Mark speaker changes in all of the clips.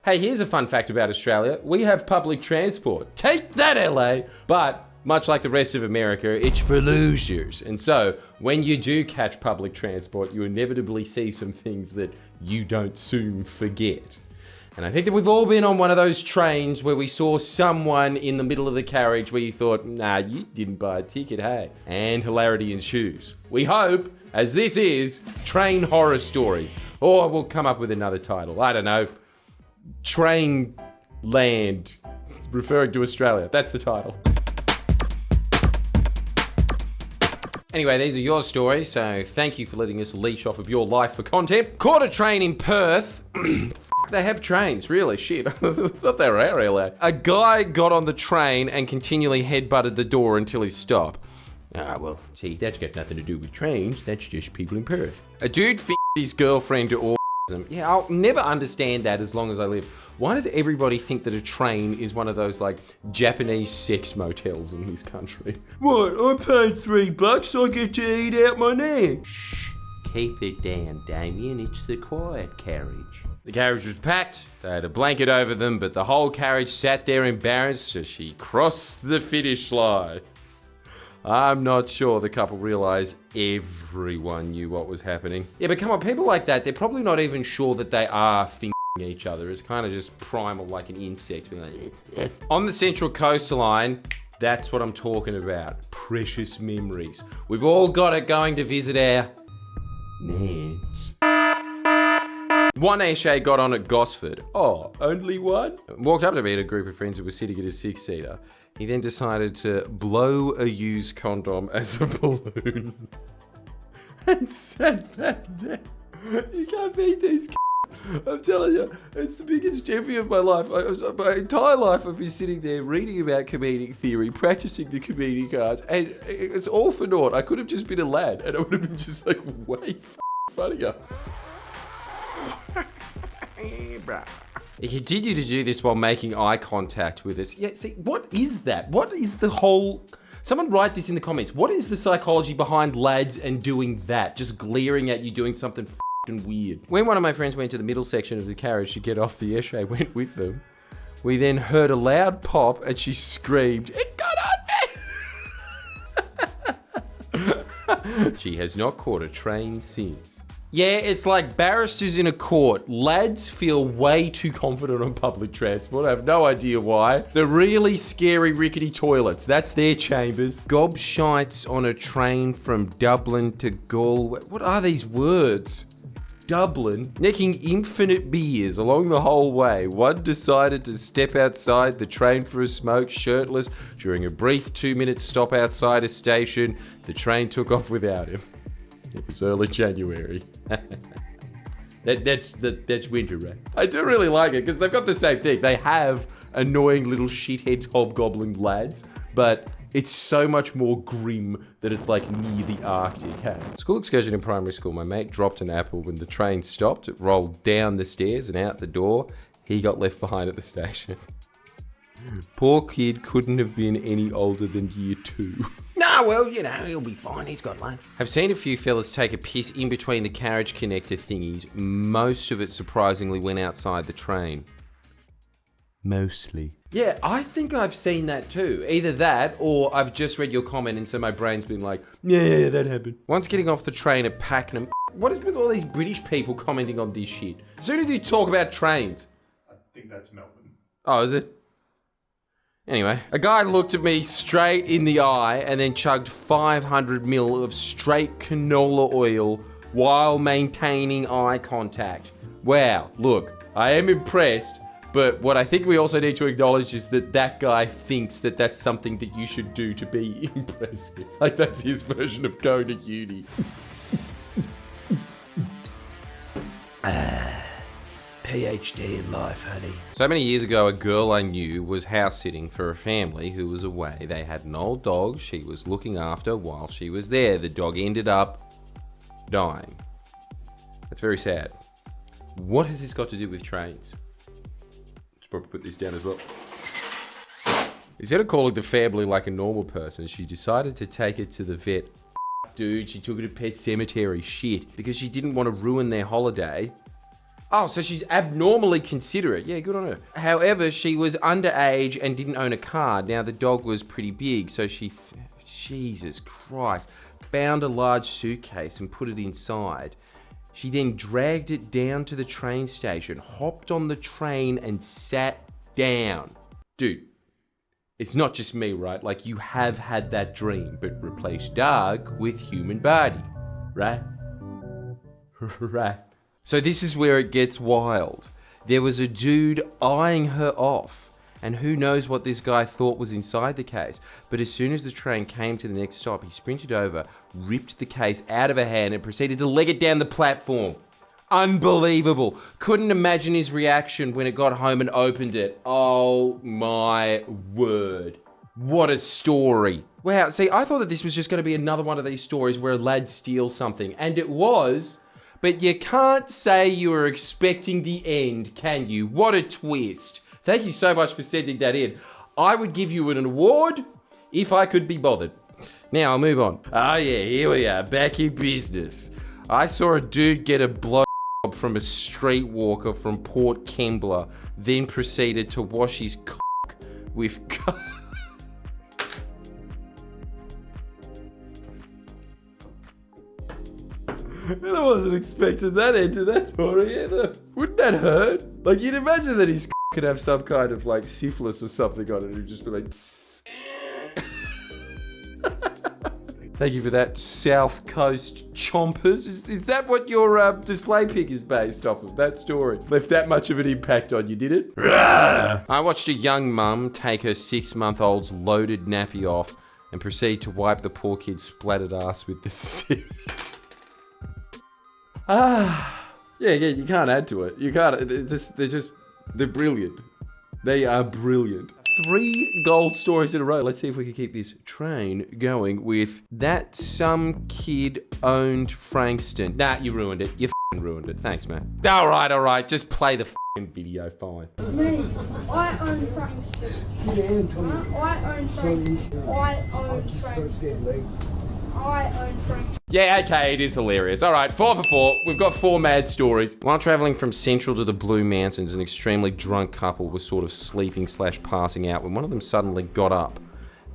Speaker 1: Hey, here's a fun fact about Australia. We have public transport. Take that, LA! But much like the rest of America, it's for losers. And so, when you do catch public transport, you inevitably see some things that you don't soon forget. And I think that we've all been on one of those trains where we saw someone in the middle of the carriage where you thought, nah, you didn't buy a ticket, hey? And hilarity ensues. We hope, as this is Train Horror Stories. Or we'll come up with another title. I don't know. Train Land, referring to Australia. That's the title. Anyway, these are your stories, so thank you for letting us leech off of your life for content. Caught a train in Perth. They have trains, really, shit. I thought they were our LA. A guy got on the train and continually headbutted the door until he stopped. Well, see, that's got nothing to do with trains, that's just people in Perth. A dude f***ed his girlfriend to orgasm. Yeah, I'll never understand that as long as I live. Why does everybody think that a train is one of those, like, Japanese sex motels in this country? What, I paid $3, so I get to eat out my nan. Shh, keep it down, Damien, it's the quiet carriage. The carriage was packed, they had a blanket over them, but the whole carriage sat there embarrassed as she crossed the finish line. I'm not sure the couple realised everyone knew what was happening. Yeah, but come on, people like that, they're probably not even sure that they are fingering each other. It's kind of just primal like an insect. Being like, on the Central Coastline, that's what I'm talking about. Precious memories. We've all got it going to visit our nans. One Eshe got on at Gosford. Oh, only one? Walked up to me and a group of friends who were sitting at a six-seater. He then decided to blow a used condom as a balloon and sat back down. You can't beat these I'm telling you, it's the biggest champion of my life. My entire life I've been sitting there reading about comedic theory, practicing the comedic arts, and it's all for naught. I could have just been a lad and it would have been just like way funnier. He continued to do this while making eye contact with us. Yeah, see, what is that? What is the whole... Someone write this in the comments. What is the psychology behind lads and doing that? Just glaring at you doing something f***ing weird. When one of my friends went to the middle section of the carriage to get off the Eshe, I went with them. We then heard a loud pop and she screamed, "It got on me!" She has not caught a train since. Yeah, it's like barristers in a court. Lads feel way too confident on public transport. I have no idea why. The really scary rickety toilets, that's their chambers. Gobshites on a train from Dublin to Galway. What are these words? Dublin, necking infinite beers along the whole way. One decided to step outside the train for a smoke, shirtless. During a brief 2-minute stop outside a station, the train took off without him. It was early January. That's winter, right? I do really like it because they've got the same thing. They have annoying little shithead hobgoblin lads, but it's so much more grim that it's like near the Arctic. Hey? School excursion in primary school. My mate dropped an apple when the train stopped. It rolled down the stairs and out the door. He got left behind at the station. Poor kid couldn't have been any older than year 2. Nah, well, you know, he'll be fine. He's got lunch. I've seen a few fellas take a piss in between the carriage connector thingies. Most of it surprisingly went outside the train. Mostly. Yeah, I think I've seen that too. Either that or I've just read your comment and so my brain's been like, yeah, that happened. Once getting off the train at Pakenham, what is with all these British people commenting on this shit? As soon as you talk about trains.
Speaker 2: I think that's Melbourne.
Speaker 1: Oh, is it? Anyway, a guy looked at me straight in the eye and then chugged 500 ml of straight canola oil while maintaining eye contact. Wow, look, I am impressed, but what I think we also need to acknowledge is that that guy thinks that that's something that you should do to be impressive. Like that's his version of going to uni. PhD in life, honey. So many years ago, a girl I knew was house sitting for a family who was away. They had an old dog she was looking after while she was there. The dog ended up dying. That's very sad. What has this got to do with trains? Should probably put this down as well. Instead of calling the family like a normal person, she decided to take it to the vet. Dude, she took it to Pet Cemetery. Shit. Because she didn't want to ruin their holiday. Oh, so she's abnormally considerate. Yeah, good on her. However, she was underage and didn't own a car. Now, the dog was pretty big, so she, Jesus Christ, found a large suitcase and put it inside. She then dragged it down to the train station, hopped on the train and sat down. Dude, it's not just me, right? Like, you have had that dream, but replace dog with human body, right? Right. So this is where it gets wild. There was a dude eyeing her off, and who knows what this guy thought was inside the case. But as soon as the train came to the next stop, he sprinted over, ripped the case out of her hand, and proceeded to leg it down the platform. Unbelievable. Couldn't imagine his reaction when it got home and opened it. Oh my word. What a story. Wow, see, I thought that this was just going to be another one of these stories where a lad steals something, and it was. But you can't say you were expecting the end, can you? What a twist. Thank you so much for sending that in. I would give you an award if I could be bothered. Now, I'll move on. Oh yeah, here we are, back in business. I saw a dude get a blow from a streetwalker from Port Kembla, then proceeded to wash his cock with I wasn't expecting that end to that story either. Wouldn't that hurt? Like, you'd imagine that his could have some kind of like syphilis or something on it. It'd just be like. Thank you for that, South Coast Chompers. Is that what your display pic is based off of? That story left that much of an impact on you, did it? I watched a young mum take her 6-month-old's loaded nappy off and proceed to wipe the poor kid's splattered ass with the sieve. Yeah, you can't add to it. You can't. They're brilliant. They are brilliant. 3 gold stories in a row. Let's see if we can keep this train going with that some kid owned Frankston. Nah, you ruined it. You f***ing ruined it. Thanks, man. All right. Just play the f***ing video, fine.
Speaker 3: Me, I own Frankston. I own Frankston. I own Frankston. I own Frankston.
Speaker 1: Yeah, okay, it is hilarious. All right, 4 for 4. We've got 4 mad stories. While traveling from Central to the Blue Mountains, an extremely drunk couple was sort of sleeping/passing out when one of them suddenly got up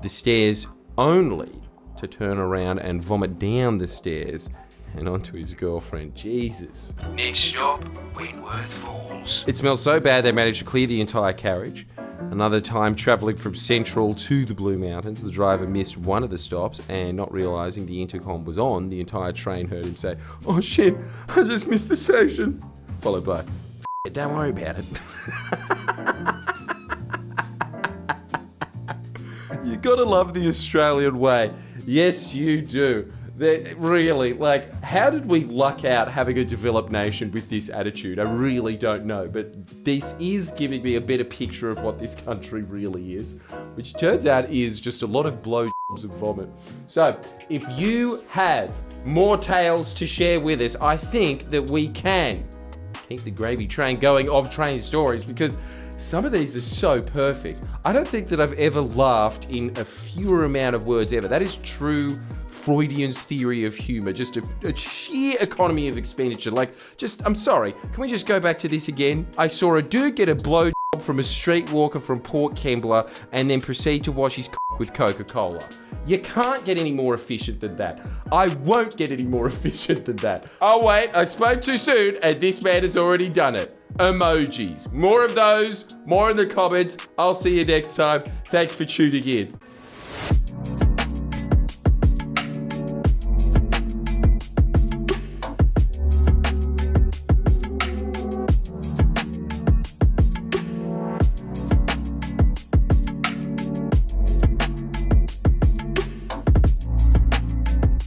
Speaker 1: the stairs only to turn around and vomit down the stairs and onto his girlfriend. Jesus.
Speaker 4: Next stop, Wentworth Falls.
Speaker 1: It smelled so bad they managed to clear the entire carriage. Another time travelling from Central to the Blue Mountains, the driver missed one of the stops and not realising the intercom was on, the entire train heard him say, "Oh shit, I just missed the station." Followed by, "It, don't worry about it." You gotta love the Australian way. Yes, you do. Really, like, how did we luck out having a developed nation with this attitude? I really don't know, but this is giving me a better picture of what this country really is, which turns out is just a lot of blowjobs and vomit. So, if you have more tales to share with us, I think that we can keep the gravy train going of train stories, because some of these are so perfect. I don't think that I've ever laughed in a fewer amount of words ever. That is true Freudian's theory of humor, just a sheer economy of expenditure. Like, I'm sorry, can we just go back to this again? I saw a dude get a blow from a streetwalker from Port Kembla and then proceed to wash his cock with Coca-Cola. You can't get any more efficient than that. I won't get any more efficient than that. Oh wait, I spoke too soon and this man has already done it. Emojis. More of those, more in the comments. I'll see you next time. Thanks for tuning in.